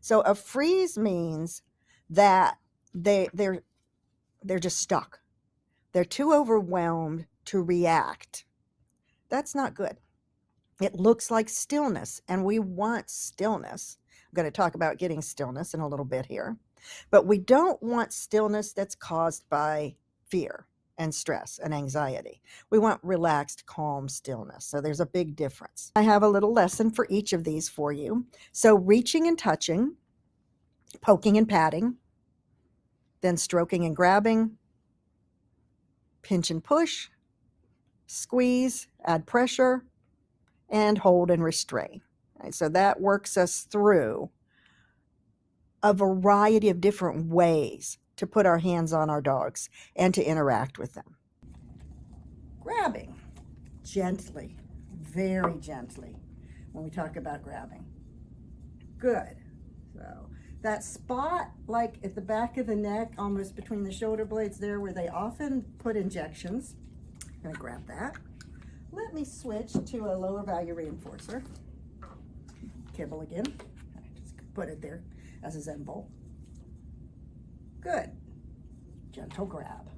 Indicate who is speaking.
Speaker 1: So a freeze means that they're just stuck. They're too overwhelmed to react. That's not good. It looks like stillness, and we want stillness. I'm going to talk about getting stillness in a little bit here. But we don't want stillness that's caused by fear and stress and anxiety. We want relaxed, calm stillness. So there's a big difference. I have a little lesson for each of these for you. So reaching and touching, poking and patting, then stroking and grabbing, pinch and push, squeeze, add pressure, and hold and restrain. Right, so that works us through a variety of different ways to put our hands on our dogs and to interact with them. Grabbing, gently, very gently, when we talk about grabbing. Good. So that spot, like at the back of the neck, almost between the shoulder blades there, where they often put injections. I'm going to grab that. Let me switch to a lower value reinforcer. Kibble again. Just put it there as a Zen bowl. Good. Gentle grab.